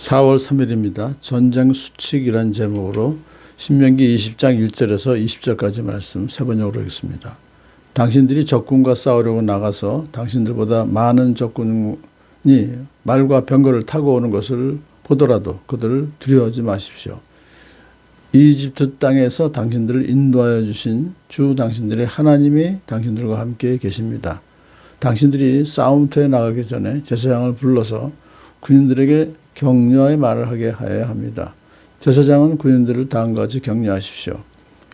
4월 3일입니다. 전쟁 수칙이란 제목으로 신명기 20장 1절에서 20절까지 말씀 세 번역으로 하겠습니다. 당신들이 적군과 싸우려고 나가서 당신들보다 많은 적군이 말과 병거를 타고 오는 것을 보더라도 그들을 두려워하지 마십시오. 이집트 땅에서 당신들을 인도하여 주신 주 당신들의 하나님이 당신들과 함께 계십니다. 당신들이 싸움터에 나가기 전에 제사장을 불러서 군인들에게 격려의 말을 하게 하여야 합니다. 제사장은 군인들을 다음과 같이 격려하십시오.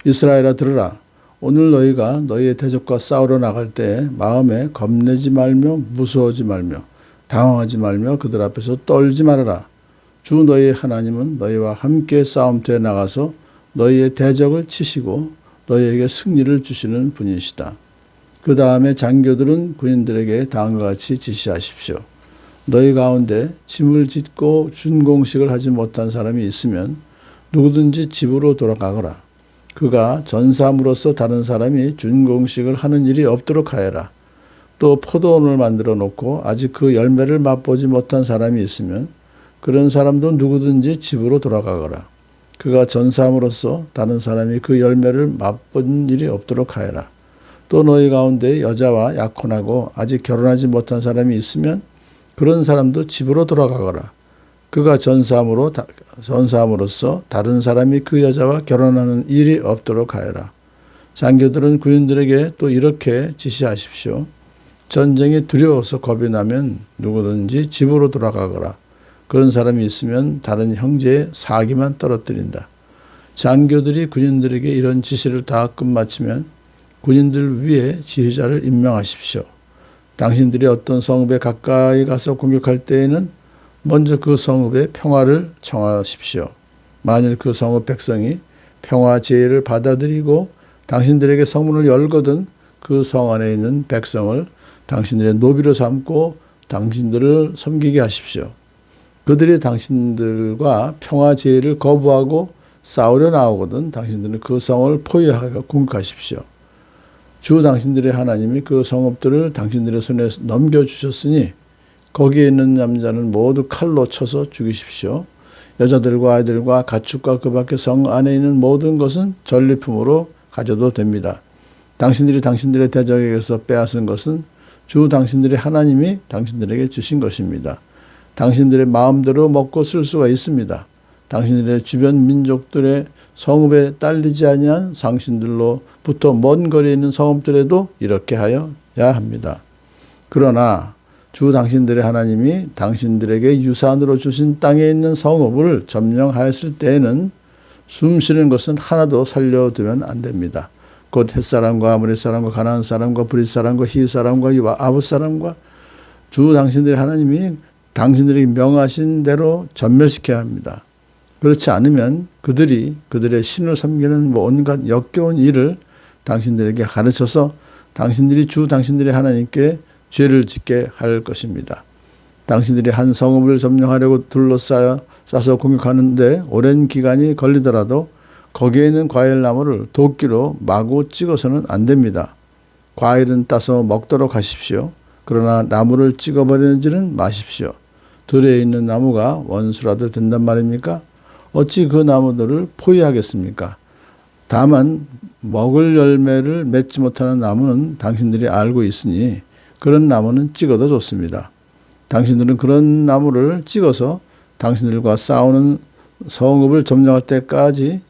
이스라엘아 들으라. 오늘 너희가 너희의 대적과 싸우러 나갈 때 마음에 겁내지 말며 무서워하지 말며 당황하지 말며 그들 앞에서 떨지 말아라. 주 너희의 하나님은 너희와 함께 싸움터에 나가서 너희의 대적을 치시고 너희에게 승리를 주시는 분이시다. 그 다음에 장교들은 군인들에게 다음과 같이 지시하십시오. 너희 가운데 짐을 짓고 준공식을 하지 못한 사람이 있으면 누구든지 집으로 돌아가거라. 그가 전사함으로써 다른 사람이 준공식을 하는 일이 없도록 하여라. 또 포도원을 만들어 놓고 아직 그 열매를 맛보지 못한 사람이 있으면 그런 사람도 누구든지 집으로 돌아가거라. 그가 전사함으로써 다른 사람이 그 열매를 맛본 일이 없도록 하여라. 또 너희 가운데 여자와 약혼하고 아직 결혼하지 못한 사람이 있으면 그런 사람도 집으로 돌아가거라. 그가 전사함으로써 다른 사람이 그 여자와 결혼하는 일이 없도록 하여라. 장교들은 군인들에게 또 이렇게 지시하십시오. 전쟁이 두려워서 겁이 나면 누구든지 집으로 돌아가거라. 그런 사람이 있으면 다른 형제의 사기만 떨어뜨린다. 장교들이 군인들에게 이런 지시를 다 끝마치면 군인들 위에 지휘자를 임명하십시오. 당신들이 어떤 성읍에 가까이 가서 공격할 때에는 먼저 그 성읍의 평화를 청하십시오. 만일 그 성읍 백성이 평화 제의를 받아들이고 당신들에게 성문을 열거든 그 성 안에 있는 백성을 당신들의 노비로 삼고 당신들을 섬기게 하십시오. 그들이 당신들과 평화 제의를 거부하고 싸우려 나오거든 당신들은 그 성을 포위하여 공격하십시오. 주 당신들의 하나님이 그 성읍들을 당신들의 손에 넘겨주셨으니 거기에 있는 남자는 모두 칼로 쳐서 죽이십시오. 여자들과 아이들과 가축과 그 밖에 성 안에 있는 모든 것은 전리품으로 가져도 됩니다. 당신들이 당신들의 대적에게서 빼앗은 것은 주 당신들의 하나님이 당신들에게 주신 것입니다. 당신들의 마음대로 먹고 쓸 수가 있습니다. 당신들의 주변 민족들의 성읍에 딸리지 아니한 당신들로부터 먼 거리에 있는 성읍들에도 이렇게 하여야 합니다. 그러나 주 당신들의 하나님이 당신들에게 유산으로 주신 땅에 있는 성읍을 점령하였을 때에는 숨쉬는 것은 하나도 살려두면 안 됩니다. 곧 헷사람과 아모리 사람과 가나안 사람과 브릿 사람과 히윗 사람과 아붓 사람과 주 당신들의 하나님이 당신들에게 명하신 대로 전멸시켜야 합니다. 그렇지 않으면 그들이 그들의 신을 섬기는 온갖 역겨운 일을 당신들에게 가르쳐서 당신들이 주 당신들의 하나님께 죄를 짓게 할 것입니다. 당신들이 한 성읍을 점령하려고 둘러싸서 공격하는데 오랜 기간이 걸리더라도 거기에 있는 과일나무를 도끼로 마구 찍어서는 안 됩니다. 과일은 따서 먹도록 하십시오. 그러나 나무를 찍어버리지는 마십시오. 들에 있는 나무가 원수라도 된단 말입니까? 어찌 그 나무들을 포위하겠습니까? 다만 먹을 열매를 맺지 못하는 나무는 당신들이 알고 있으니 그런 나무는 찍어도 좋습니다. 당신들은 그런 나무를 찍어서 당신들과 싸우는 성읍을 점령할 때까지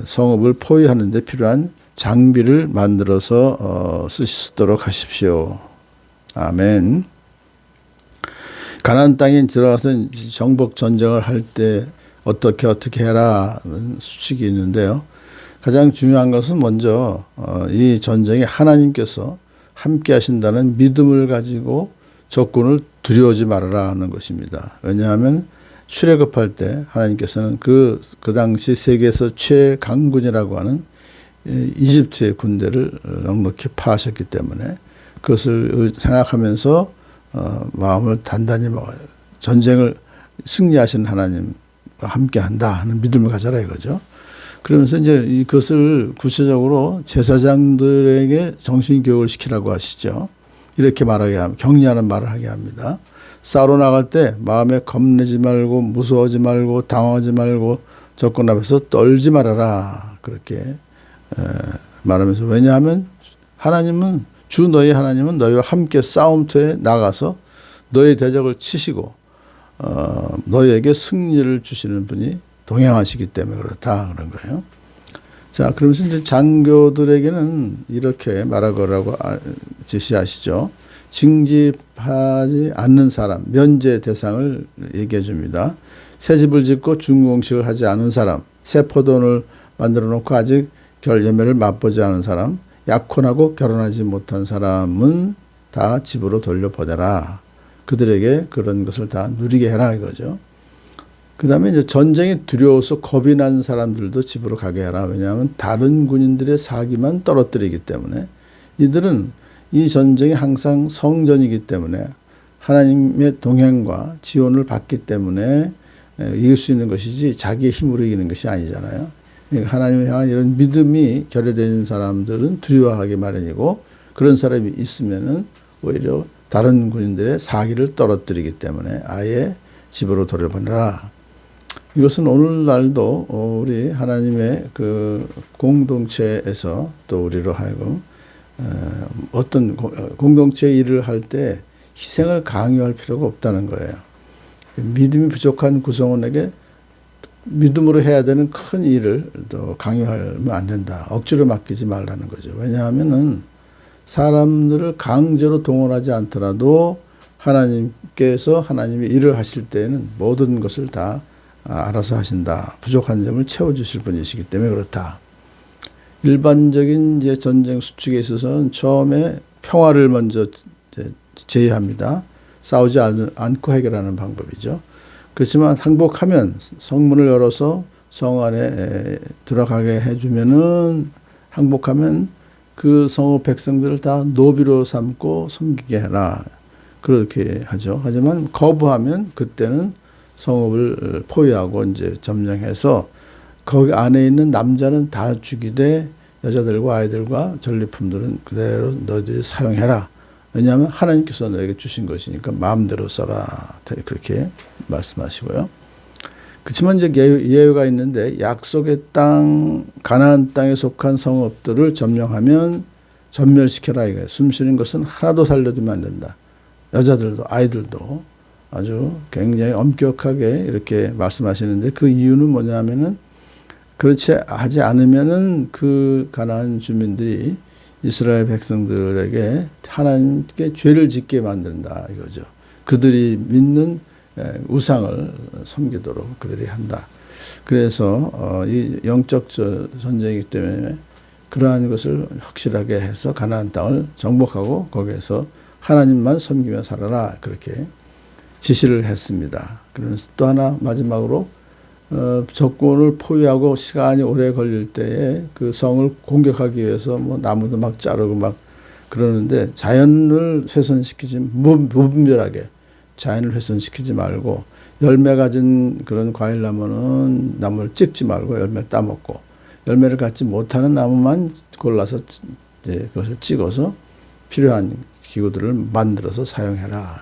성읍을 포위하는 데 필요한 장비를 만들어서 쓰시도록 하십시오. 아멘. 가나안 땅에 들어가서 정복 전쟁을 할 때 어떻게 해라는 수칙이 있는데요. 가장 중요한 것은 먼저 이 전쟁에 하나님께서 함께 하신다는 믿음을 가지고 적군을 두려워하지 말아라 하는 것입니다. 왜냐하면 출애굽할 때 하나님께서는 그 당시 세계에서 최강군이라고 하는 이집트의 군대를 넉넉히 파하셨기 때문에 그것을 생각하면서 마음을 단단히 먹어요. 전쟁을 승리하신 하나님과 함께한다 하는 믿음을 가져라 이거죠. 그러면서 이제 이것을 구체적으로 제사장들에게 정신교육을 시키라고 하시죠. 이렇게 말하게 합니다. 격려하는 말을 하게 합니다. 싸우러 나갈 때 마음에 겁내지 말고 무서워하지 말고 당황하지 말고 적군 앞에서 떨지 말아라. 그렇게 말하면서, 왜냐하면 하나님은, 주 너희 하나님은 너희와 함께 싸움터에 나가서 너희 대적을 치시고 너희에게 승리를 주시는 분이 동행하시기 때문에 그렇다, 그런 거예요. 자, 그러면서 이제 장교들에게는 이렇게 말하라고 지시하시죠. 징집하지 않는 사람, 면제 대상을 얘기해 줍니다. 새 집을 짓고 중공식을 하지 않은 사람, 새 포도원을 만들어 놓고 아직 열매를 맛보지 않은 사람, 약혼하고 결혼하지 못한 사람은 다 집으로 돌려보내라. 그들에게 그런 것을 다 누리게 해라, 이거죠. 그 다음에 이제 전쟁이 두려워서 겁이 난 사람들도 집으로 가게 해라. 왜냐하면 다른 군인들의 사기만 떨어뜨리기 때문에, 이들은 이 전쟁이 항상 성전이기 때문에 하나님의 동행과 지원을 받기 때문에 이길 수 있는 것이지 자기의 힘으로 이기는 것이 아니잖아요. 그러니까 하나님을 향한 이런 믿음이 결여된 사람들은 두려워하기 마련이고, 그런 사람이 있으면은 오히려 다른 군인들의 사기를 떨어뜨리기 때문에 아예 집으로 돌려보내라. 이것은 오늘날도 우리 하나님의 그 공동체에서 또 우리로 하여금 어떤 공동체 일을 할 때 희생을 강요할 필요가 없다는 거예요. 믿음이 부족한 구성원에게 믿음으로 해야 되는 큰 일을 또 강요하면 안 된다. 억지로 맡기지 말라는 거죠. 왜냐하면은 사람들을 강제로 동원하지 않더라도 하나님께서 하나님이 일을 하실 때에는 모든 것을 다 알아서 하신다. 부족한 점을 채워주실 분이시기 때문에 그렇다. 일반적인 이제 전쟁 수축에 있어서는 처음에 평화를 먼저 제의합니다. 싸우지 않고 해결하는 방법이죠. 그렇지만 항복하면 성문을 열어서 성 안에 들어가게 해주면은, 항복하면 그 성읍 백성들을 다 노비로 삼고 섬기게 해라. 그렇게 하죠. 하지만 거부하면 그때는 성읍을 포위하고 이제 점령해서 거기 안에 있는 남자는 다 죽이되 여자들과 아이들과 전리품들은 그대로 너희들이 사용해라. 왜냐하면 하나님께서 너에게 주신 것이니까 마음대로 써라. 그렇게 말씀하시고요. 그렇지만 이제 예외가 있는데, 약속의 땅, 가나안 땅에 속한 성읍들을 점령하면 전멸시켜라 이거예요. 숨쉬는 것은 하나도 살려두면 안 된다. 여자들도 아이들도. 아주 굉장히 엄격하게 이렇게 말씀하시는데, 그 이유는 뭐냐면은, 그렇지 하지 않으면은 그 가나안 주민들이 이스라엘 백성들에게 하나님께 죄를 짓게 만든다 이거죠. 그들이 믿는 우상을 섬기도록 그들이 한다. 그래서 이 영적 전쟁이기 때문에 그러한 것을 확실하게 해서 가나안 땅을 정복하고 거기에서 하나님만 섬기며 살아라, 그렇게 지시를 했습니다. 그러면서 또 하나 마지막으로 적군을 포위하고 시간이 오래 걸릴 때에 그 성을 공격하기 위해서 뭐 나무도 막 자르고 막 그러는데, 자연을 훼손시키지, 무분별하게 자연을 훼손시키지 말고, 열매 가진 그런 과일나무는 나무를 찍지 말고 열매 따먹고, 열매를 갖지 못하는 나무만 골라서 이제 그것을 찍어서 필요한 기구들을 만들어서 사용해라.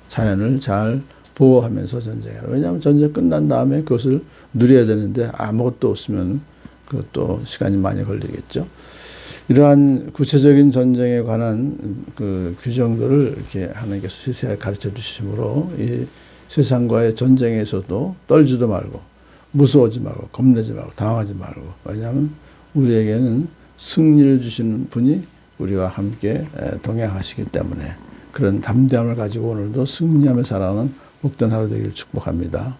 자연을 잘 보호하면서 전쟁해라. 왜냐하면 전쟁 끝난 다음에 그것을 누려야 되는데 아무것도 없으면 그것도 시간이 많이 걸리겠죠. 이러한 구체적인 전쟁에 관한 그 규정들을 이렇게 하나님께서 세세하게 가르쳐 주심으로, 이 세상과의 전쟁에서도 떨지도 말고 무서워하지 말고 겁내지 말고 당하지 말고, 왜냐하면 우리에게는 승리를 주시는 분이 우리와 함께 동행하시기 때문에, 그런 담대함을 가지고 오늘도 승리하며 살아가는 복된 하루 되기를 축복합니다.